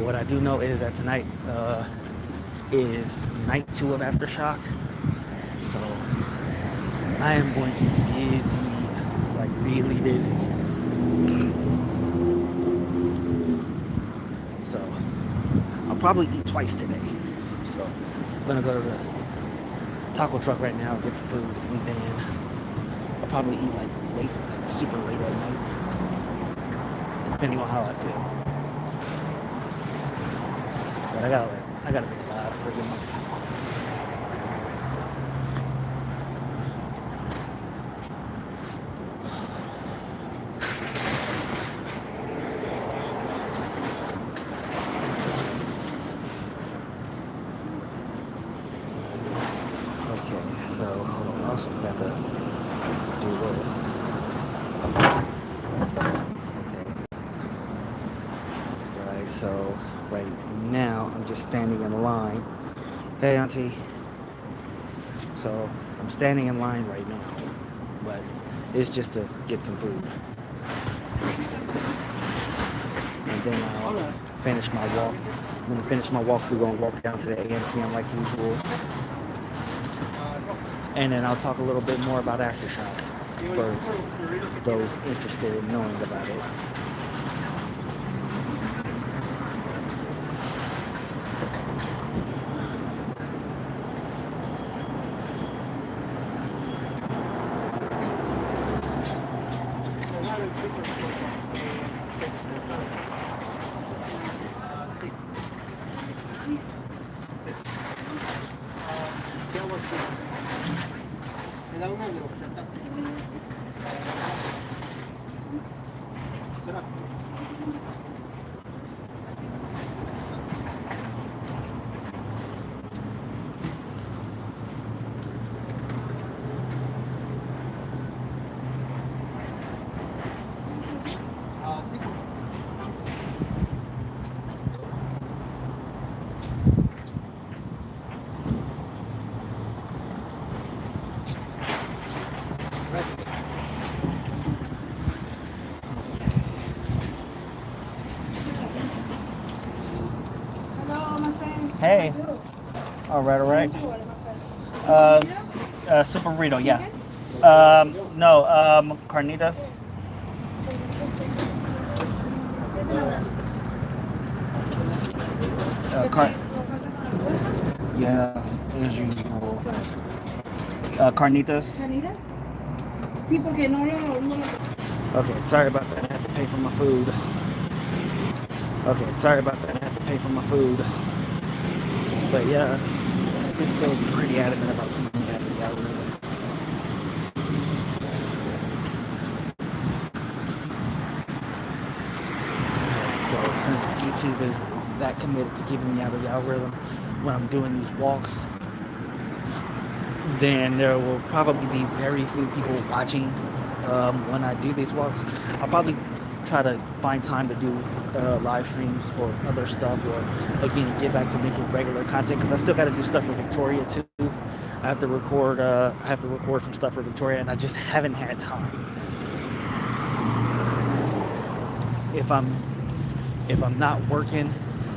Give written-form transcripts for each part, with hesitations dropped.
But what I do know is that tonight is night 2 of Aftershock. So I am going to be busy, like really busy. So I'll probably eat twice today. So I'm gonna go to the taco truck right now, get some food, and then I'll probably eat like late, like super late at night, depending on how I feel. But I gotta make a lot of freaking money. Okay, so hold on. I also forgot to do this. Okay, right. So right now I'm just standing in line. Hey, auntie. So I'm standing in line right now, but it's just to get some food, and then I'll finish my walk. I'm gonna finish my walk. We're gonna walk down to the AMPM like usual, and then I'll talk a little bit more about Aftershock for those interested in knowing about it. Hey. All right, all right. Super burrito, yeah. No, carnitas. Car. Yeah, as usual. Carnitas. Sí, porque no. Okay, sorry about that. I had to pay for my food. Okay, sorry about that. I had to pay for my food. But yeah, he's still pretty adamant about keeping me out of the algorithm. So since YouTube is that committed to keeping me out of the algorithm when I'm doing these walks, then there will probably be very few people watching when I do these walks. I'll probably try to find time to do live streams for other stuff, or again get back to making regular content, because I still got to do stuff for Victoria too. I have to record some stuff for Victoria, and I just haven't had time. If I'm not working,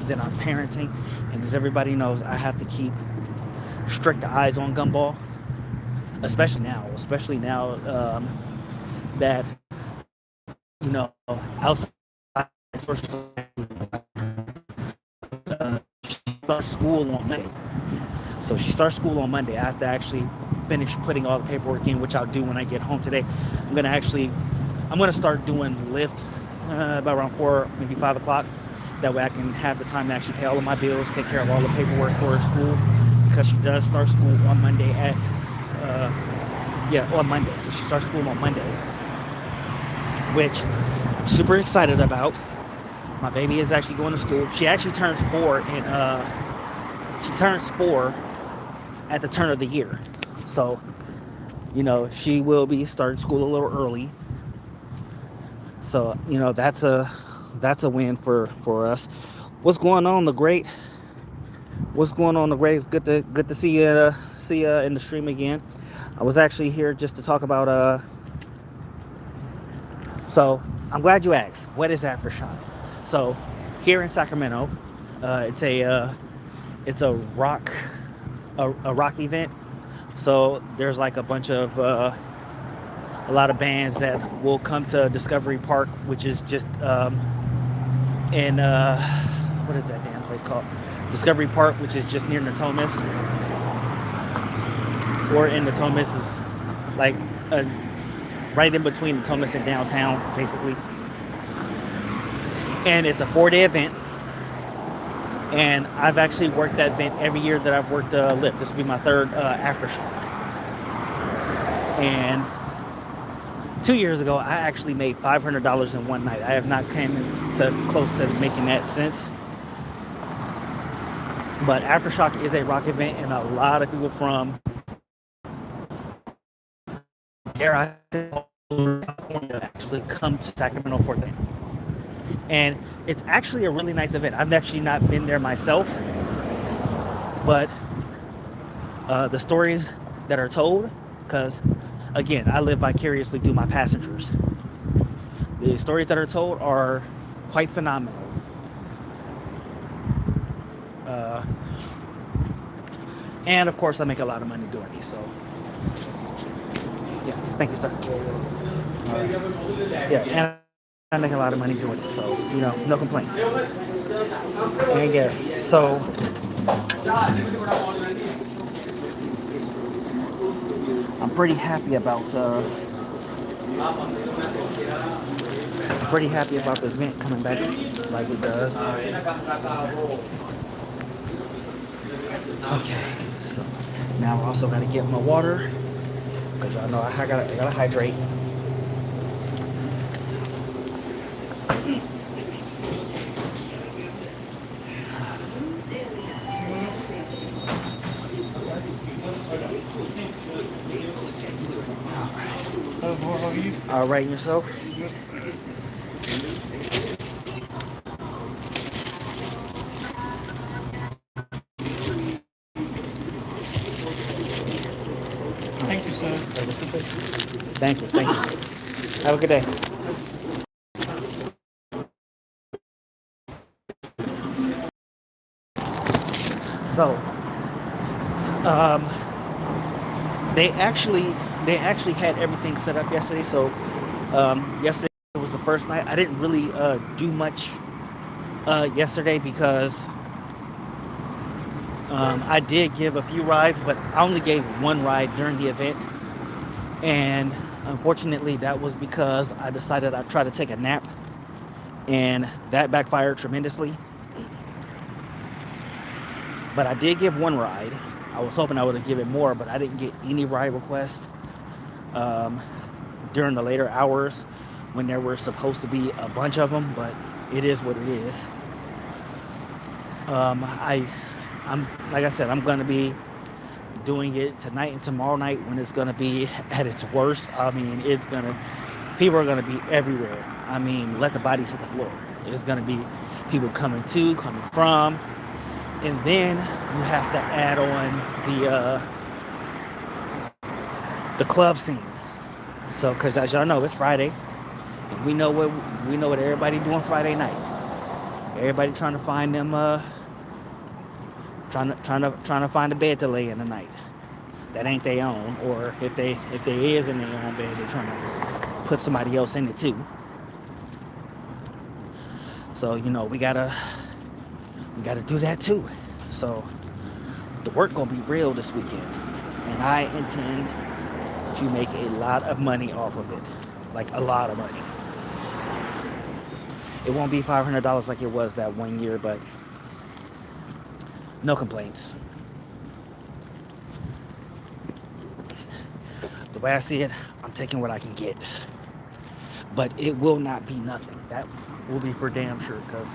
then I'm parenting, and as everybody knows, I have to keep strict eyes on Gumball, especially now that outside starts school on Monday. So she starts school on Monday. I have to actually finish putting all the paperwork in, which I'll do when I get home today. I'm gonna start doing Lyft about around 4, maybe 5 o'clock. That way I can have the time to actually pay all of my bills, take care of all the paperwork for her school, because she does start school on Monday on Monday. So she starts school on Monday, which I'm super excited about. My baby is actually going to school. She actually turns 4 at the turn of the year. So, she will be starting school a little early. So, that's a win for us. What's going on, the great? What's going on, the great? It's good to see you in the stream again. I was actually here just to talk about so I'm glad you asked. What is Aftershock? So here in Sacramento, It's a rock event. So there's like a bunch of a lot of bands that will come to Discovery Park, which is just in what is that damn place called? Discovery Park, which is just near Natomas, or in Natomas is like uh, right in between Natomas and downtown, basically. And it's a 4-day event. And I've actually worked that event every year that I've worked Lyft. This will be my third Aftershock. And 2 years ago, I actually made $500 in one night. I have not come to close to making that since. But Aftershock is a rock event, and a lot of people from California actually come to Sacramento for that. And it's actually a really nice event. I've actually not been there myself, but the stories that are told, because again, I live vicariously through my passengers. The stories that are told are quite phenomenal. And of course, I make a lot of money doing these. So, yeah, thank you, sir. Yeah, and I make a lot of money doing it. So, no complaints. And yes, so I'm pretty happy about the event coming back like it does. Okay, so now I also gotta get my water because y'all know I gotta hydrate. All right, yourself? Thank you, sir. Thank you. Have a good day. So, they actually had everything set up yesterday. So, yesterday was the first night. I didn't really do much yesterday because I did give a few rides, but I only gave one ride during the event. And unfortunately, that was because I decided I'd try to take a nap, and that backfired tremendously. But I did give one ride. I was hoping I would have given more, but I didn't get any ride requests during the later hours when there were supposed to be a bunch of them, but it is what it is. I'm like I said, I'm gonna be doing it tonight and tomorrow night when it's gonna be at its worst. I mean, people are gonna be everywhere. I mean, let the bodies hit the floor. It's gonna be people coming to, coming from, and then you have to add on the club scene. So, because as y'all know, it's Friday, and we know what everybody doing Friday night. Everybody trying to find them, trying to find a bed to lay in tonight that ain't their own, or if they is in their own bed, they're trying to put somebody else in it too. So we gotta do that too. So the work gonna be real this weekend, and I intend to make a lot of money off of it, like a lot of money. It won't be $500 like it was that one year, but no complaints. The way I see it, I'm taking what I can get, but it will not be nothing. That will be for damn sure, because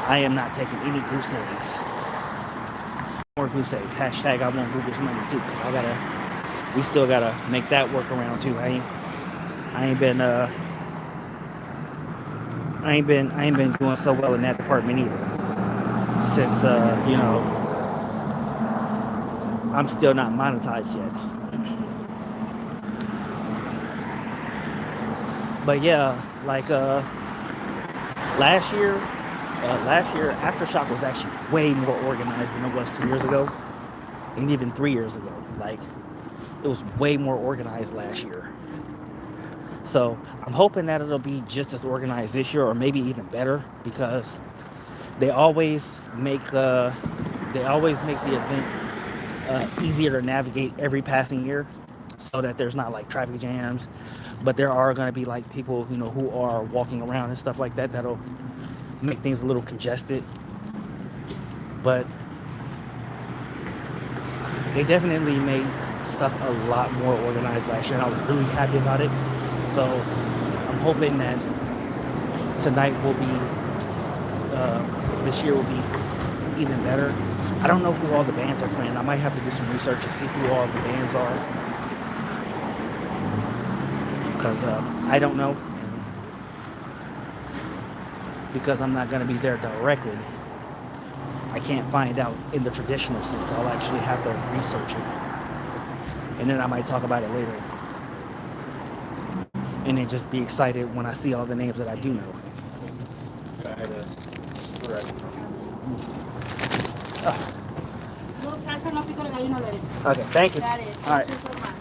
I am not taking any goose eggs. More goose eggs. Hashtag I want Google's money too, because we still gotta make that work around too. I ain't been doing so well in that department either. Since I'm still not monetized yet. But yeah, like last year Last year, Aftershock was actually way more organized than it was 2 years ago, and even 3 years ago. Like, it was way more organized last year. So I'm hoping that it'll be just as organized this year, or maybe even better, because they always make uh, they always make the event easier to navigate every passing year, so that there's not like traffic jams. But there are going to be like people, who are walking around and stuff like that. That'll make things a little congested. But they definitely made stuff a lot more organized last year, and I was really happy about it. So I'm hoping that tonight will be, this year will be even better. I don't know who all the bands are playing. I might have to do some research to see who all the bands are, because I don't know. Because I'm not going to be there directly, I can't find out in the traditional sense. I'll actually have to research it, and then I might talk about it later, and then just be excited when I see all the names that I do know. Oh. Okay, thank you. Got it. All right. Thank you so much.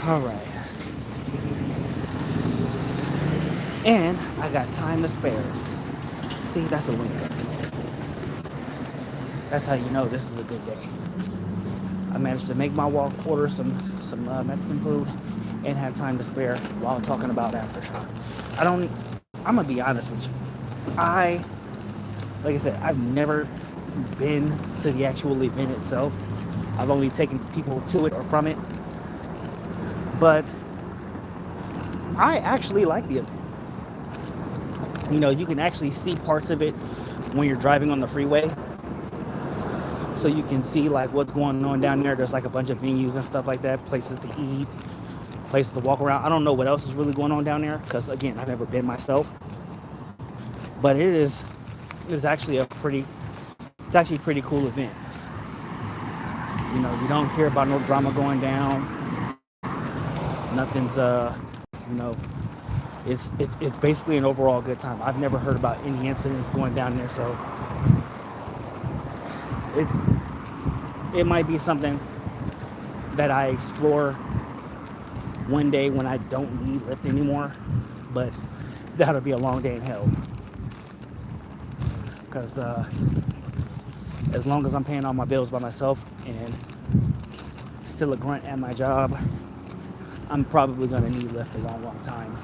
All right. And I got time to spare. See, that's a win. That's how you know this is a good day. I managed to make my walk, order some Mexican food, and have time to spare while talking about Aftershock. I'm gonna be honest with you. Like I said, I've never been to the actual event itself. I've only taken people to it or from it. But I actually like the event. You can actually see parts of it when you're driving on the freeway. So you can see like what's going on down there. There's like a bunch of venues and stuff like that, places to eat, places to walk around. I don't know what else is really going on down there, because again, I've never been myself. But it's actually a pretty cool event. You don't hear about no drama going down. Nothing's it's basically an overall good time. I've never heard about any incidents going down there, so it might be something that I explore one day when I don't need Lyft anymore, but that'll be a long day in hell. Because as long as I'm paying all my bills by myself and still a grunt at my job, I'm probably going to need Lyft a long, long time.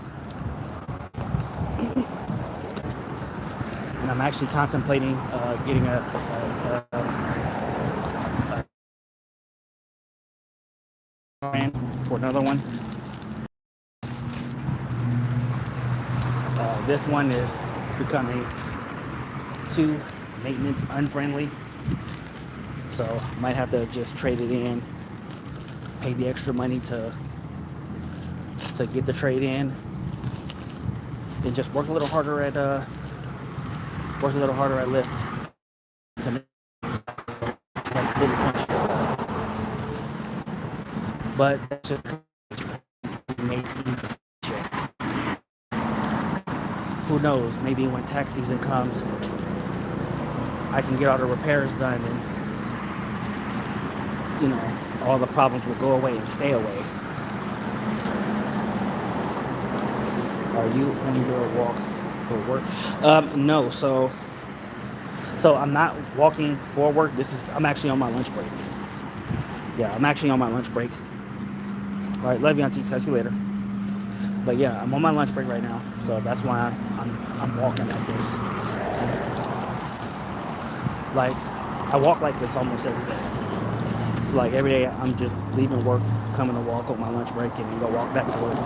And I'm actually contemplating getting a for another one. This one is becoming too maintenance unfriendly, so might have to just trade it in, pay the extra money to get the trade in, and just work a little harder at Lyft to make it fully functional. But that's just made easy. Who knows? Maybe when tax season comes, I can get all the repairs done, and all the problems will go away and stay away. Are you on your walk for work? No. So I'm not walking for work. I'm actually on my lunch break. Yeah, I'm actually on my lunch break. All right, love you, Auntie. Catch you later. But yeah, I'm on my lunch break right now, so that's why I'm walking like this. Like, I walk like this almost every day. So like every day, I'm just leaving work, coming to walk on my lunch break, and then go walk back to work.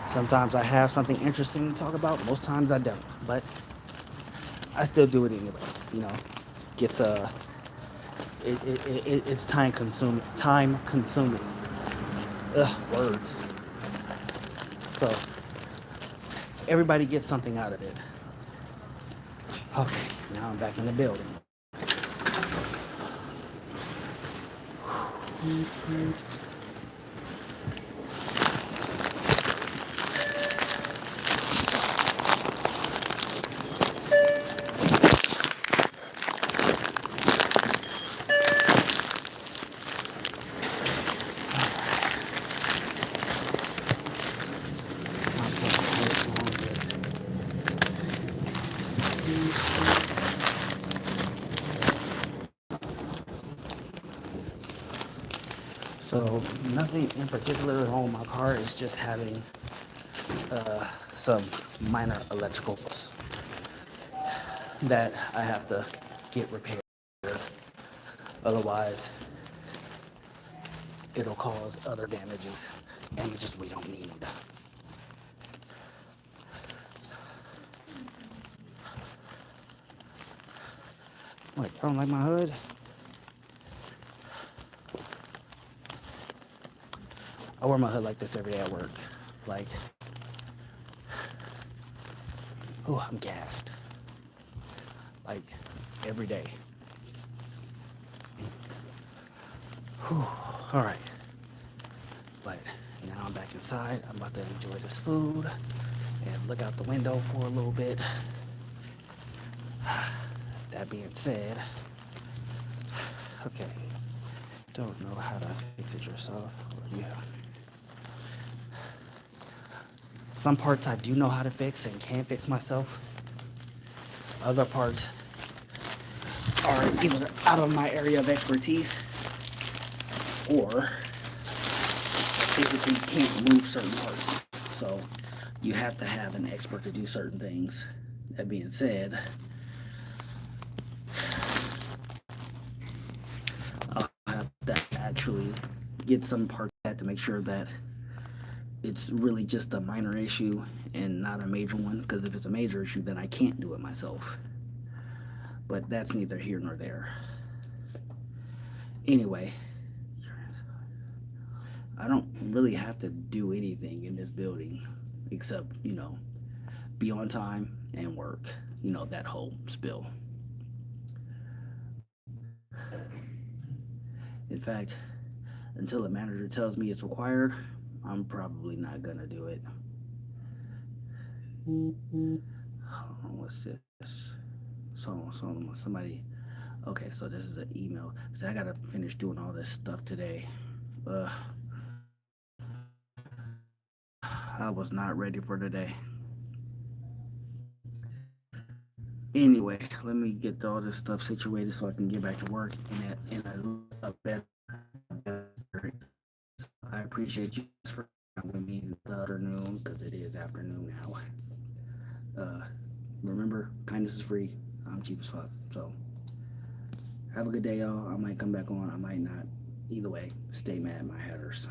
Sometimes I have something interesting to talk about. Most times I don't, but I still do it anyway. Gets it's time consuming. Words. So everybody gets something out of it. Okay, now I'm back in the building. So nothing in particular wrong with my car. It's just having some minor electrical faults that I have to get repaired. Otherwise, it'll cause other damages we don't need. What, I don't like my hood? I wear my hood like this every day at work. Like, oh, I'm gassed. Like, every day. Whew. All right. But now I'm back inside. I'm about to enjoy this food and look out the window for a little bit. That being said, okay, don't know how to fix it yourself. Yeah. Some parts I do know how to fix and can fix myself. Other parts are either out of my area of expertise or physically can't move certain parts. So you have to have an expert to do certain things. That being said, I'll have to actually get some parts to make sure that it's really just a minor issue and not a major one, because if it's a major issue then I can't do it myself. But that's neither here nor there. Anyway, I don't really have to do anything in this building except, be on time and work. That whole spill. In fact, until the manager tells me it's required, I'm probably not gonna do it. What's this? So somebody. Okay, so this is an email. So I gotta finish doing all this stuff today. I was not ready for today. Anyway, let me get all this stuff situated so I can get back to work in a better. I appreciate you for with me in the afternoon, because it is afternoon now. Remember, kindness is free. I'm cheap as fuck. So have a good day, y'all. I might come back on. I might not. Either way, stay mad, my hatters.